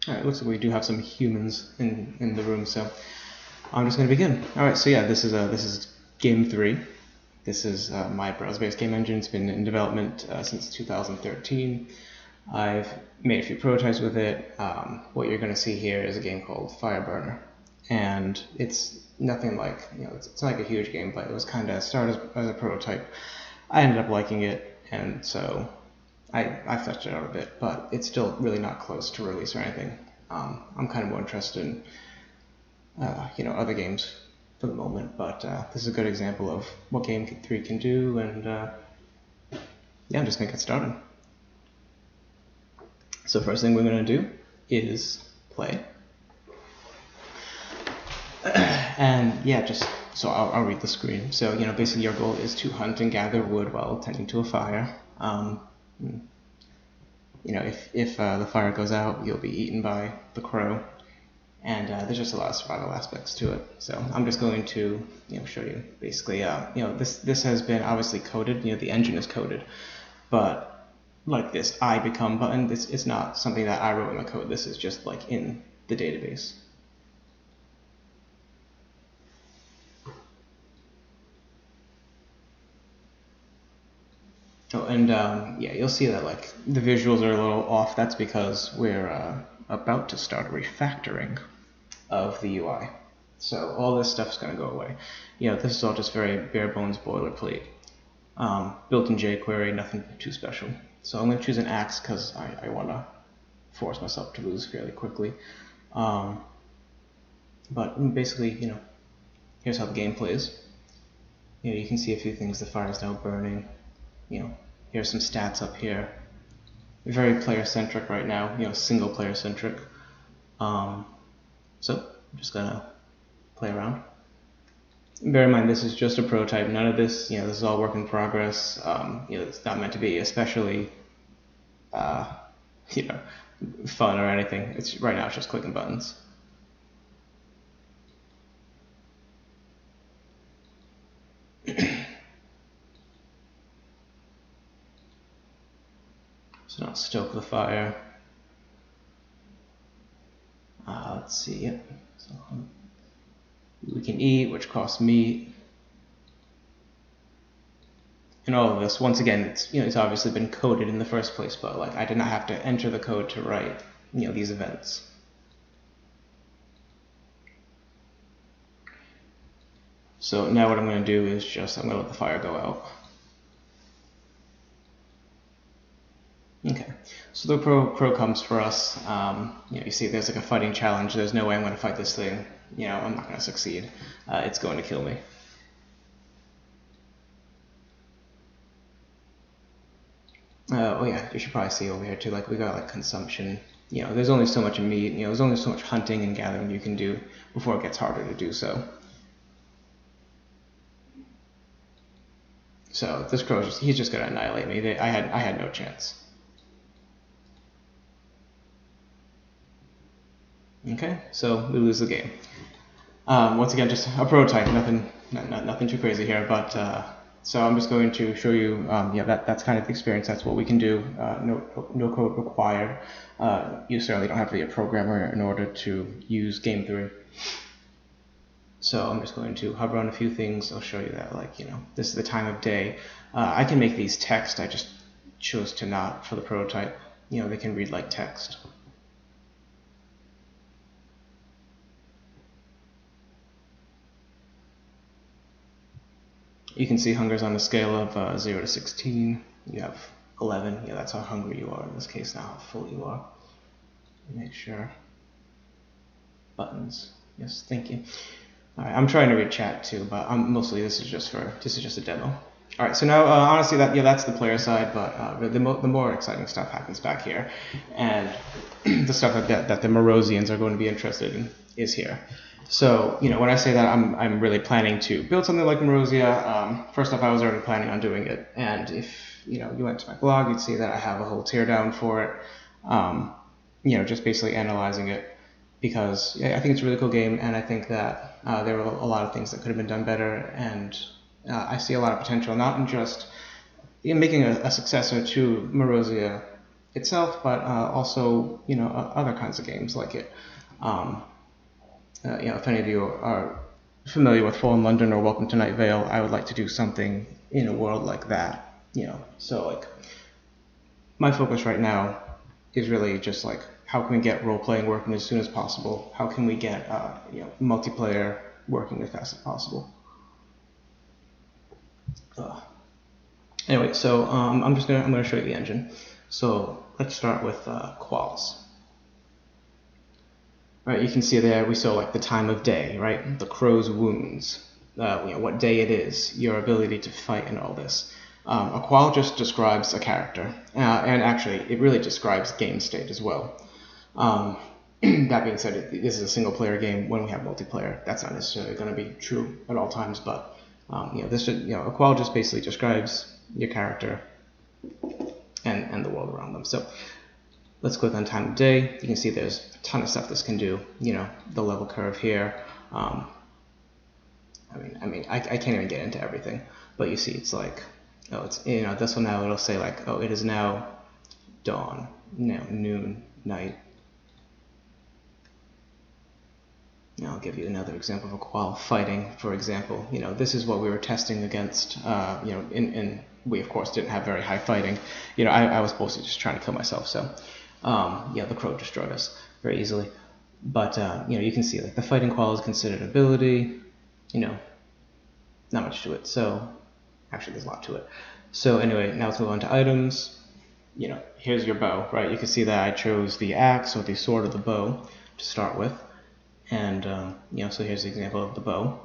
Alright, looks like we do have some humans in the room, so I'm just going to begin. Alright, so yeah, this is GAM3. This is my browser-based game engine. It's been in development since 2013. I've made a few prototypes with it. What you're going to see here is a game called Fireburner, and it's nothing like, it's not like a huge game, but it was kind of started as a prototype. I ended up liking it, and so I've fleshed it out a bit, but it's still really not close to release or anything. I'm kind of more interested in other games for the moment, but this is a good example of what GAM3 can do, and yeah, I'm just gonna get started. So first thing we're gonna do is play, and yeah, so I'll read the screen. So basically your goal is to hunt and gather wood while tending to a fire. If the fire goes out, you'll be eaten by the crow, and there's just a lot of survival aspects to it. So I'm just going to show you basically. This has been obviously coded. The engine is coded, but like this I become button, it's not something that I wrote in the code. This is just like in the database. Oh, and yeah, you'll see that like the visuals are a little off. That's because we're about to start a refactoring of the UI. So all this stuff's going to go away. This is all just very bare bones boilerplate. Built in jQuery, nothing too special. So I'm going to choose an axe because I want to force myself to lose fairly quickly. But basically, here's how the game plays. You can see a few things. The fire is now burning. Here's some stats up here. Very player-centric right now, single player-centric. So I'm just gonna play around. Bear in mind, this is just a prototype. None of this, this is all work in progress. It's not meant to be especially, fun or anything. Right now, it's just clicking buttons. So now stoke the fire. Let's see. Yep. So we can eat, which costs meat. And all of this, once again, it's obviously been coded in the first place, but like I did not have to enter the code to write these events. So now what I'm going to do is I'm going to let the fire go out. Okay, so the pro comes for us. You see there's like a fighting challenge. There's no way I'm going to fight this thing. I'm not going to succeed. It's going to kill me. Oh yeah, you should probably see over here too, like we got like consumption. There's only so much meat, there's only so much hunting and gathering you can do before it gets harder to do so. So this crow, he's just going to annihilate me. I had no chance. Okay, so we lose the game. Once again, just a prototype, nothing too crazy here, but so I'm just going to show you, that's kind of the experience. That's what we can do. No code required. You certainly don't have to be a programmer in order to use GAM3. So I'm just going to hover on a few things. I'll show you that, this is the time of day. I can make these text. I just chose to not for the prototype. They can read like text. You can see hunger's on a scale of 0 to 16. You have 11. That's how hungry you are in this case, not how full you are. Make sure. Buttons. Yes, thank you. All right, I'm trying to read chat too, but mostly this is just a demo. All right, so now honestly that's the player side, but the more exciting stuff happens back here, and the stuff that the Morosians are going to be interested in is here. So when I say that, I'm really planning to build something like Morosia. First off, I was already planning on doing it, and if you went to my blog, you'd see that I have a whole teardown for it. Just basically analyzing it, because I think it's a really cool game, and I think that there were a lot of things that could have been done better, and I see a lot of potential, not in just making a successor to Morosia itself, but also, you know, other kinds of games like it. You know, if any of you are familiar with Fallen London or Welcome to Night Vale, I would like to do something in a world like that. You know, so like my focus right now is really just like how can we get role-playing working as soon as possible? How can we get you know, multiplayer working as fast as possible? Anyway, so I'm gonna show you the engine. So let's start with quals. Right, you can see there we saw like the time of day, right? The crow's wounds, you know, what day it is, your ability to fight, and all this. A qual just describes a character, and actually it really describes game state as well. That being said, this is a single-player game. When we have multiplayer, that's not necessarily going to be true at all times. But you know, a qual just basically describes your character and the world around them. So let's click on time of day. You can see there's a ton of stuff this can do. You know, the level curve here. I can't even get into everything, but you see, it's like, oh, it's, you know, this one now it'll say like, oh, it is now dawn, now noon, night. Now I'll give you another example of a qual fighting, for example. You know, this is what we were testing against. You know, we of course didn't have very high fighting. You know, I was mostly just trying to kill myself, so yeah, the crow destroyed us very easily. But you know, you can see like the fighting qual is considered ability. You know, not much to it. So actually, there's a lot to it. So anyway, now let's move on to items. You know, here's your bow, right? You can see that I chose the axe or the sword or the bow to start with. And you know, so here's the example of the bow.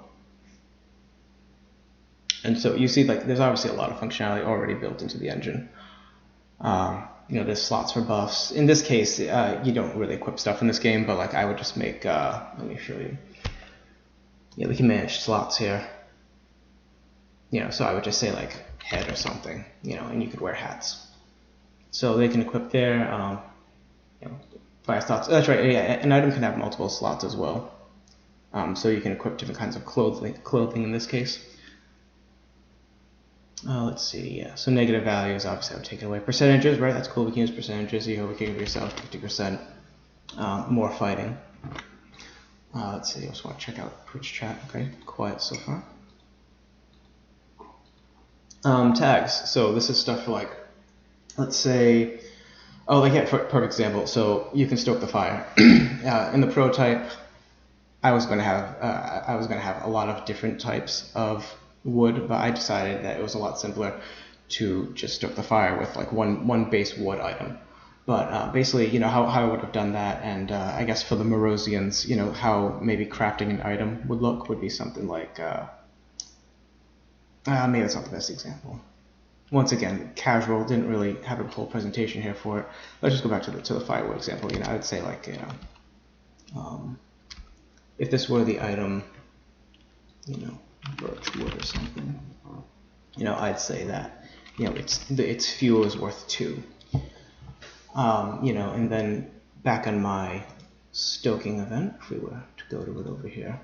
And so you see, like, there's obviously a lot of functionality already built into the engine. You know, there's slots for buffs. In this case, you don't really equip stuff in this game, but like I would just make. Let me show you. Yeah, we can manage slots here. You know, so I would just say like head or something. You know, and you could wear hats. So they can equip there. You know, fire slots. That's right. Yeah, an item can have multiple slots as well. So you can equip different kinds of clothing in this case. Let's see, yeah, so negative values, obviously I would take it away. Percentages, right, that's cool, we can use percentages. You know, we can give yourself 50% more fighting. Let's see, I just want to check out Twitch chat. Okay, quiet so far. Tags, so this is stuff for like, let's say, oh, like, yeah, perfect example. So you can stoke the fire. In the prototype, I was going to have a lot of different types of wood, but I decided that it was a lot simpler to just stoke the fire with like one base wood item. But basically, you know, how I would have done that, and I guess for the Morosians, you know, how maybe crafting an item would look would be something like, maybe that's not the best example. Once again, casual, didn't really have a whole presentation here for it. Let's just go back to the firewood example. You know, I would say like, you know, if this were the item, you know, birch wood or something, you know, I'd say that, you know, its fuel is worth 2. You know, and then back on my stoking event, if we were to go to it over here,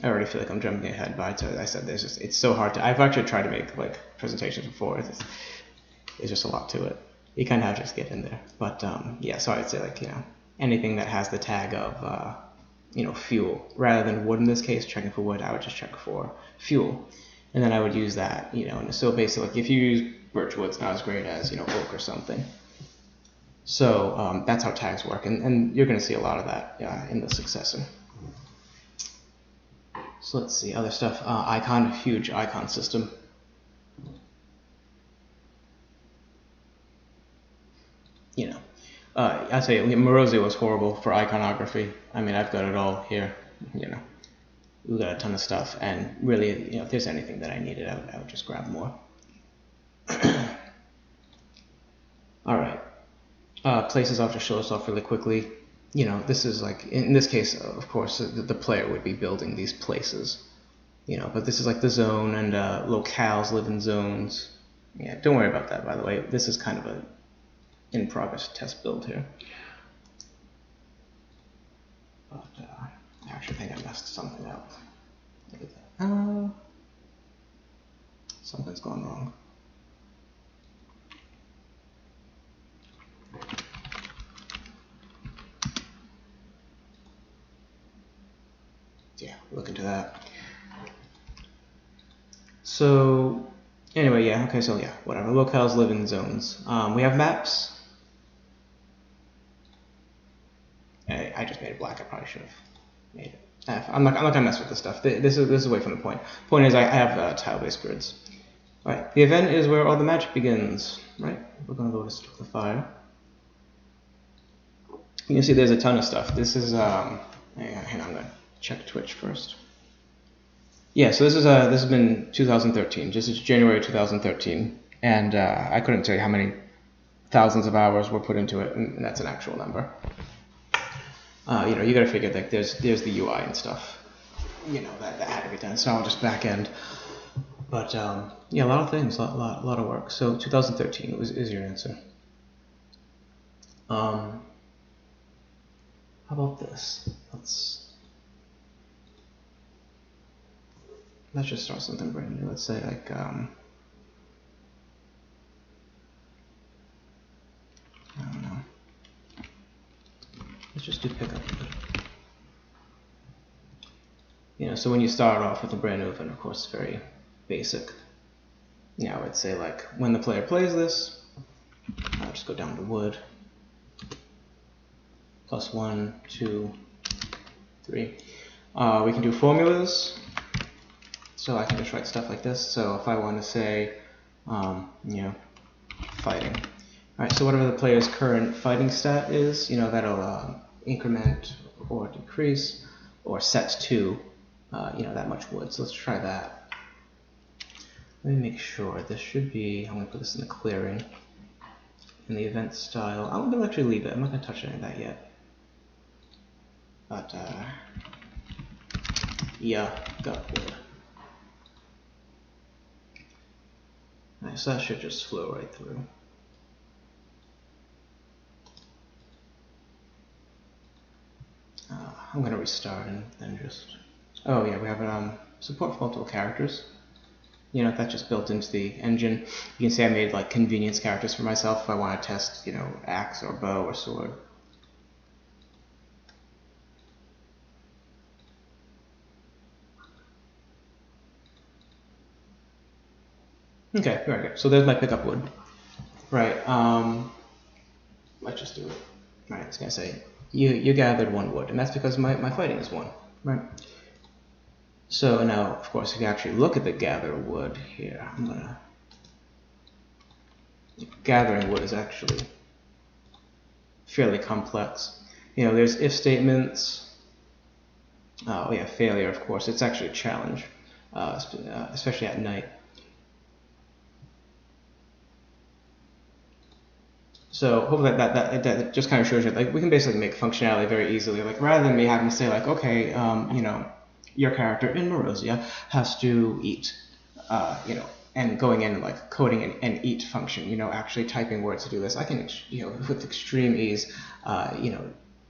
I already feel like I'm jumping ahead, but I said there's just, it's so hard to, I've actually tried to make like presentations before, it's just a lot to it. You kind of have to just get in there, but yeah, so I'd say like, you know, anything that has the tag of you know, fuel, rather than wood in this case, checking for wood, I would just check for fuel. And then I would use that, you know, and so basically, like, if you use birch wood, it's not as great as, you know, oak or something. So that's how tags work, and you're going to see a lot of that in the successor. So let's see, other stuff. Icon, huge icon system. You know, I say Morosi was horrible for iconography. I mean, I've got it all here. You know, we've got a ton of stuff, and really, you know, if there's anything that I needed, I would just grab more. All right, places. I'll just show this off really quickly. You know, this is like, in this case, of course, the player would be building these places. You know, but this is like the zone, and locales live in zones. Yeah, don't worry about that, by the way. This is kind of a in progress test build here. But I actually think I messed something up. Look at that. Something's gone wrong. yeah, look into that. So anyway, yeah, okay, so yeah, whatever. Locales live in zones. We have maps. I just made it black. I probably should have made it. I'm not gonna mess with this stuff. This is away from the point. Point is, I have tile-based grids. All right, the event is where all the magic begins. Right, we're gonna go to Stoke the Fire. You can see there's a ton of stuff. This is hang on, I'm gonna check Twitch first. Yeah, so this has been 2013. Just it's January 2013, and I couldn't tell you how many thousands of hours were put into it, and that's an actual number. You got to figure that there's the UI and stuff. That had to be done. It's not all just back end, but yeah, a lot of things, a lot of work. So 2013 is your answer. How about this? Let's just start something brand new. Let's say like I don't know. Let's just do pickup. So when you start off with a brand new event, of course, it's very basic. I would say like when the player plays this, I'll just go down to wood. +1, 2, 3. We can do formulas. So I can just write stuff like this. So if I want to say, fighting. All right, so whatever the player's current fighting stat is, that'll increment or decrease or set to, that much wood. So let's try that. Let me make sure. This should be, I'm going to put this in the clearing. In the event style, I'm going to actually leave it. I'm not going to touch any of that yet. But, yeah, got wood. Nice, so that should just flow right through. I'm going to restart and then just... Oh yeah, we have support for multiple characters. That's just built into the engine. You can see I made like convenience characters for myself if I want to test, axe or bow or sword. Okay, very good. So there's my pickup wood. Right, let's just do it. Right, it's gonna say, you gathered 1 wood, and that's because my fighting is 1, right? So now, of course, if you actually look at the gather wood here, gathering wood is actually fairly complex. There's if statements. Oh yeah, failure, of course. It's actually a challenge, especially at night. So hopefully that just kind of shows you, like, we can basically make functionality very easily. Like, rather than me having to say, like, okay, your character in Morosia has to eat, and going in and like coding an eat function, actually typing words to do this. I can, with extreme ease,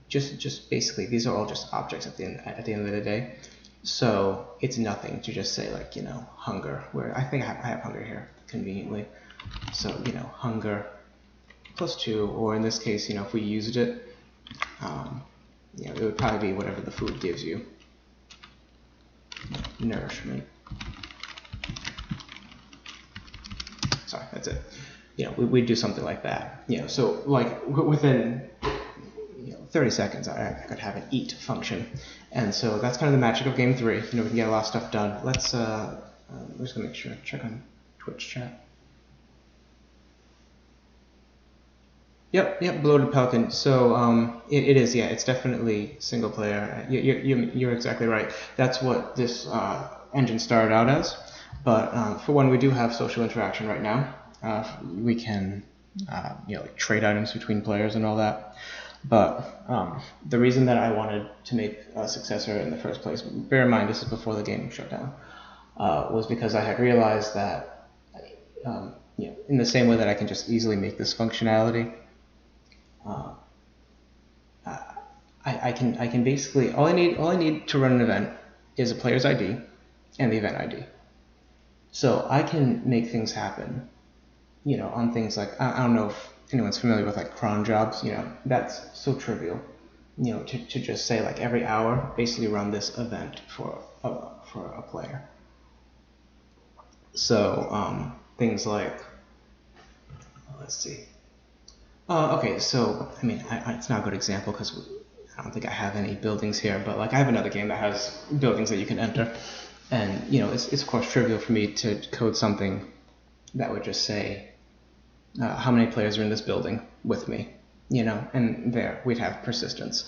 just basically, these are all just objects at the end of the day. So it's nothing to just say like, hunger, where I think I have hunger here conveniently. So, hunger +2, or in this case, if we used it, it would probably be whatever the food gives you. Nourishment. Sorry, that's it. We'd do something like that. So like within 30 seconds, I could have an eat function, and so that's kind of the magic of Game 3. We can get a lot of stuff done. Let's. I'm just gonna make sure check on Twitch chat. Yep, Bloated Pelican. So it is, yeah, it's definitely single player. You're exactly right. That's what this engine started out as. But for one, we do have social interaction right now. We can like trade items between players and all that. But the reason that I wanted to make a successor in the first place, bear in mind this is before the game shut down, was because I had realized that in the same way that I can just easily make this functionality, I can basically, all I need to run an event is a player's ID and the event ID. So I can make things happen, on things like, I don't know if anyone's familiar with like cron jobs, that's so trivial. to just say like every hour, basically run this event for a player. So things like, let's see. Okay, so I mean, it's not a good example because I don't think I have any buildings here, but like I have another game that has buildings that you can enter, and it's of course trivial for me to code something that would just say how many players are in this building with me, and there we'd have persistence.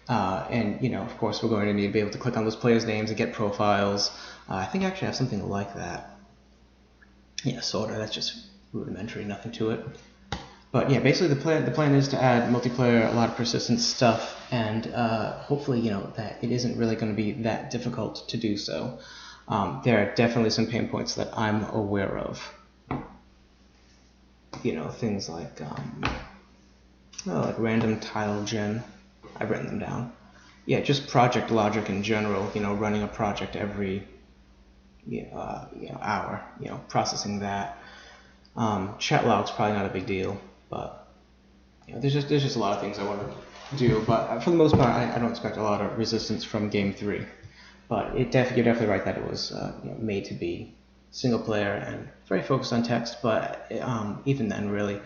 And of course we're going to need to be able to click on those players' names and get profiles. I think I actually have something like that. Yeah, sort of. That's just rudimentary, nothing to it. But yeah, basically the plan is to add multiplayer, a lot of persistent stuff, and hopefully that it isn't really going to be that difficult to do so. There are definitely some pain points that I'm aware of. Things like like random tile gen. I've written them down. Yeah, just project logic in general. Running a project every hour. Processing that. Chat logs probably not a big deal, but there's just a lot of things I want to do. But for the most part, I don't expect a lot of resistance from Game 3. But you're definitely right that it was made to be single player and very focused on text. But even then, really,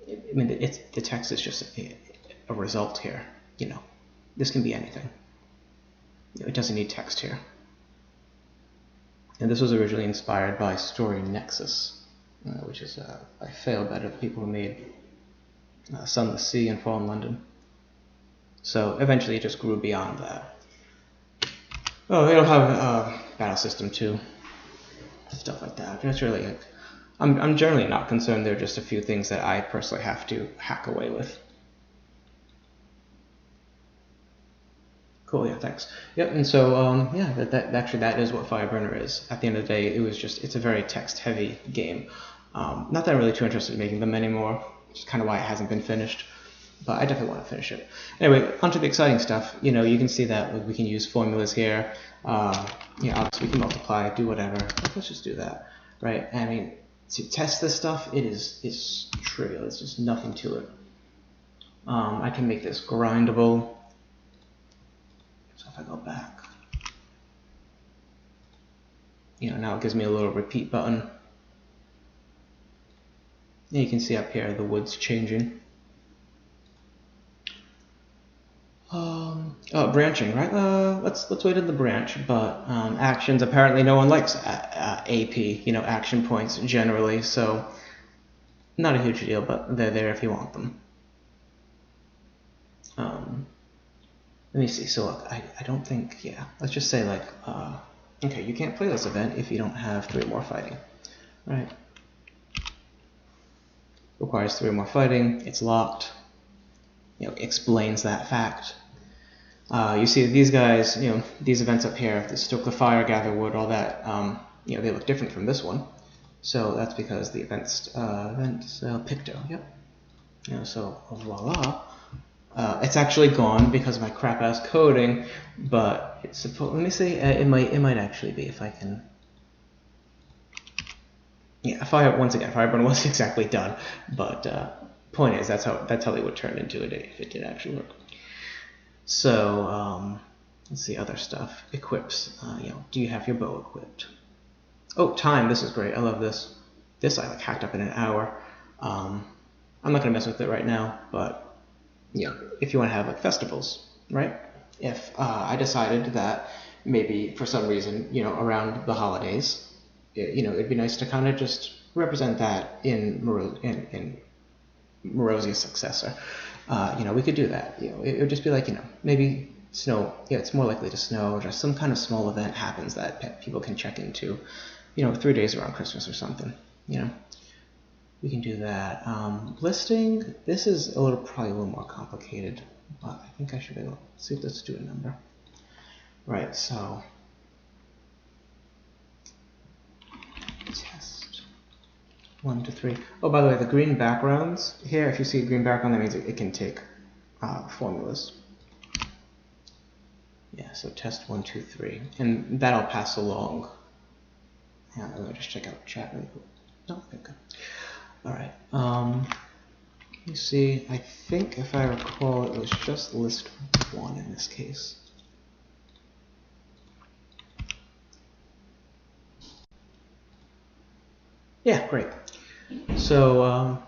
the text is just a result here. This can be anything. It doesn't need text here. And this was originally inspired by Story Nexus, which is by failed better the people who made Sunless Sea and Fallen London. So eventually it just grew beyond that. Oh, they don't have a battle system too, stuff like that. It's really I'm generally not concerned. There are just a few things that I personally have to hack away with. Cool, yeah, thanks. Yep, and so that is what Fireburner is. At the end of the day, it's a very text-heavy game. Not that I'm really too interested in making them anymore, which is kind of why it hasn't been finished. But I definitely want to finish it. Anyway, onto the exciting stuff. You can see that we can use formulas here. Obviously we can multiply, do whatever. Let's just do that, right? I mean, to test this stuff, it's trivial. It's just nothing to it. I can make this grindable. So if I go back, now it gives me a little repeat button. And you can see up here the wood's changing. Branching, right? Let's wait on the branch. But actions, apparently no one likes AP, action points generally. So not a huge deal, but they're there if you want them. Let me see. So look, I don't think, let's just say like, okay, you can't play this event if you don't have 3 or more fighting, right? Requires 3 or more fighting. It's locked. Explains that fact. You see these guys, these events up here, the stoke the fire, gather wood, all that, they look different from this one. So that's because the event's picto, yep. So voila. It's actually gone because of my crap-ass coding, but it's supposed. Let me see. It might actually be if I can. Yeah, once again, Fireburn wasn't exactly done, but point is that's how they would turn into it if it did actually work. So let's see other stuff. Equips. Do you have your bow equipped? Oh, time. This is great. I love this. This I hacked up in an hour. I'm not gonna mess with it right now, but if you want to have festivals, right? If I decided that maybe for some reason, around the holidays, it'd be nice to kind of just represent that in Morosia's successor. We could do that. It would just be like, maybe snow. Yeah, it's more likely to snow, or just some kind of small event happens that people can check into, 3 days around Christmas or something, We can do that. Listing, this is probably a little more complicated, but I think I should be able to see if let's do a number. Right, so test 1 to 3. Oh, by the way, the green backgrounds here, if you see a green background, that means it can take formulas. Yeah, so test 1, 2, 3, and that'll pass along. Yeah, let me just check out chat really quick. No, okay, good. All right. You see, I think if I recall, it was just list 1 in this case. Yeah, great. So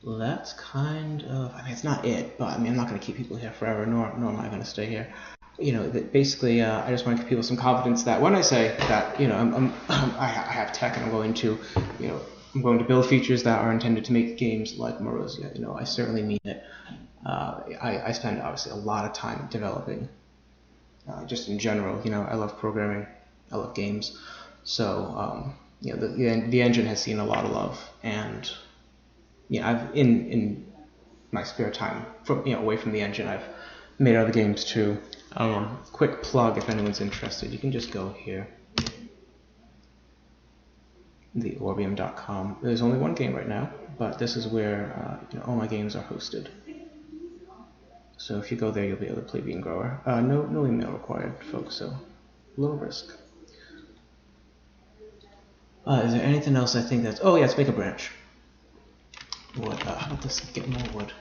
that's kind of, I mean, it's not it, but I mean, I'm not going to keep people here forever, nor am I going to stay here. You know, basically, I just want to give people some confidence that when I say that, you know, I have tech and I'm going to, you know, I'm going to build features that are intended to make games like Morosia. You know, I certainly mean it. I spend obviously a lot of time developing. Just in general, you know, I love programming, I love games. So, you know, the engine has seen a lot of love, and yeah, I've in my spare time, from away from the engine, I've made other games too. Quick plug if anyone's interested, you can just go here, theorbium.com. There's only one game right now, but this is where all my games are hosted. So if you go there, you'll be able to play Bean Grower. No email required, folks. So low risk. Is there anything else I think that's... Oh, yeah, let's make a branch. Wood. How about this? Get more wood.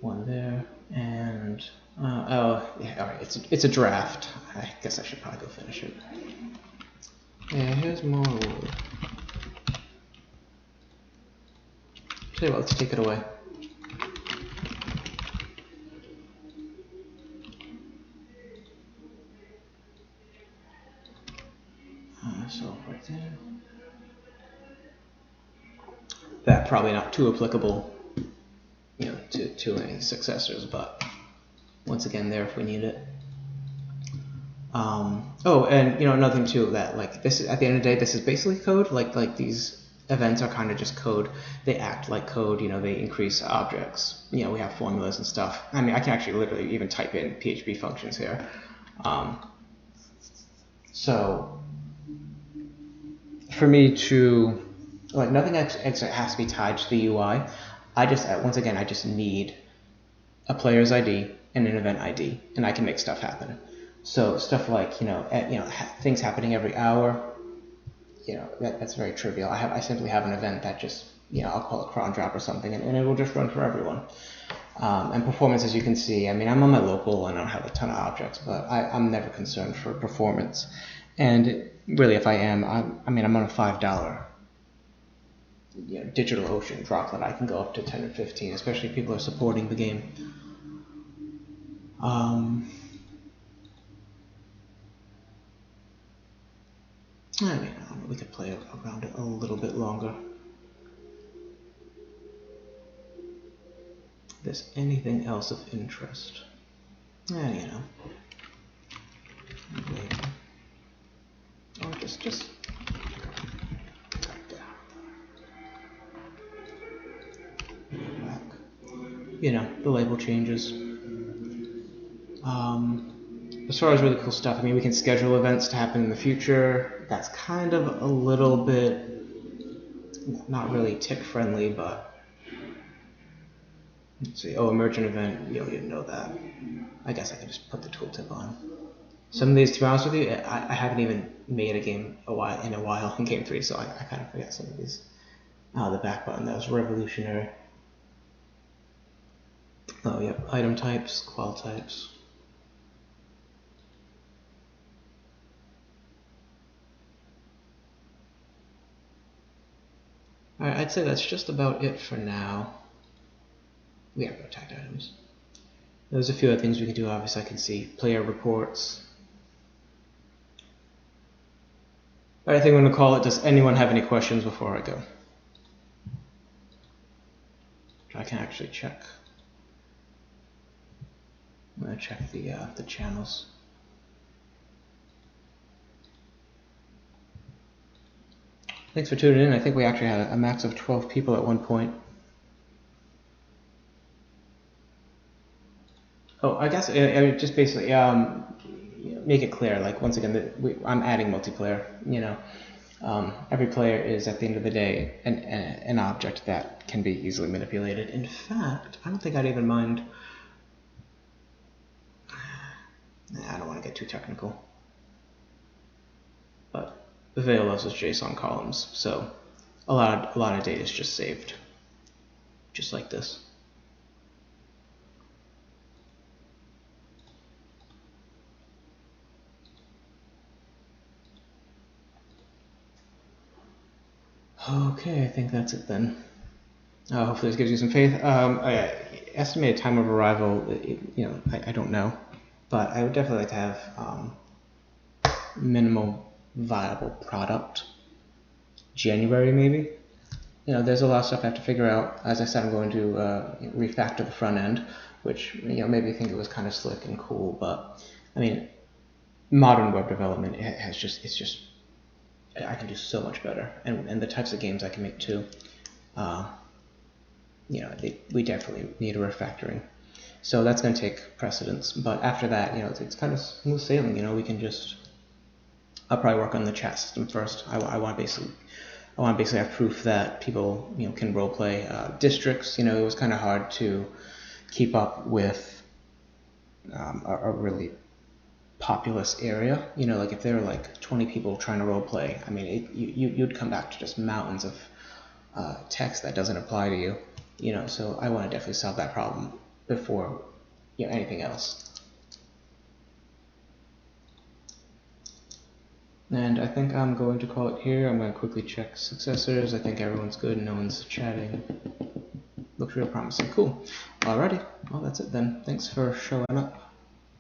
One there, and... oh, yeah, alright, it's a draft. I guess I should probably go finish it. Yeah, here's more wood. Tell you what, let's take it away. So right there. That probably not too applicable, to any successors, but once again, there if we need it. Oh, and another thing too, that like this at the end of the day, this is basically code. Like these events are kind of just code. They act like code. They increase objects. We have formulas and stuff. I mean, I can actually literally even type in PHP functions here. So for me to nothing extra has to be tied to the UI. I just need a player's ID and an event ID, and I can make stuff happen. So stuff like things happening every hour, that's very trivial. I simply have an event that just I'll call it cron drop or something, and it will just run for everyone. And performance, as you can see, I mean, I'm on my local and I don't have a ton of objects, but I'm never concerned for performance. And really, if I am, I'm on a $5 DigitalOcean droplet. I can go up to 10 or 15, especially if people are supporting the game. I mean, we could play around it a little bit longer. If there's anything else of interest, or just back. The label changes. As far as really cool stuff, I mean, we can schedule events to happen in the future. That's kind of a little bit not really tick friendly, but let's see. Oh, emergent event. You didn't know that. I guess I can just put the tooltip on. Some of these, to be honest with you, I haven't even made a game in a while in Game 3, so I kind of forget some of these. The back button, that was revolutionary. Oh, yep, item types, qual types. Alright, I'd say that's just about it for now. We have no tagged items. There's a few other things we can do. Obviously, I can see player reports. Alright, I think I'm going to call it. Does anyone have any questions before I go? I can actually check. I'm going to check the channels. Thanks for tuning in. I think we actually had a max of 12 people at one point. Oh, I guess just basically make it clear. Like once again, I'm adding multiplayer. Every player is at the end of the day an object that can be easily manipulated. In fact, I don't think I'd even mind. I don't want to get too technical. but the video loves its JSON columns, so a lot of data is just saved, just like this. Okay, I think that's it then. Hopefully this gives you some faith. Estimated time of arrival, I don't know, but I would definitely like to have minimal viable product. January maybe. There's a lot of stuff I have to figure out. As I said, I'm going to refactor the front end, which maybe you think it was kind of slick and cool, but I mean, modern web development it's just I can do so much better, and the types of games I can make too. We definitely need a refactoring. So that's going to take precedence. But after that, it's kind of smooth sailing. We can just. I'll probably work on the chat system first. I want to basically have proof that people can roleplay. Districts, it was kind of hard to keep up with a really populous area. Like if there were like 20 people trying to roleplay, I mean, you'd come back to just mountains of text that doesn't apply to you. So I want to definitely solve that problem before anything else. And I think I'm going to call it here. I'm going to quickly check successors. I think everyone's good. No one's chatting. Looks real promising. Cool. Alrighty. Well, that's it then. Thanks for showing up.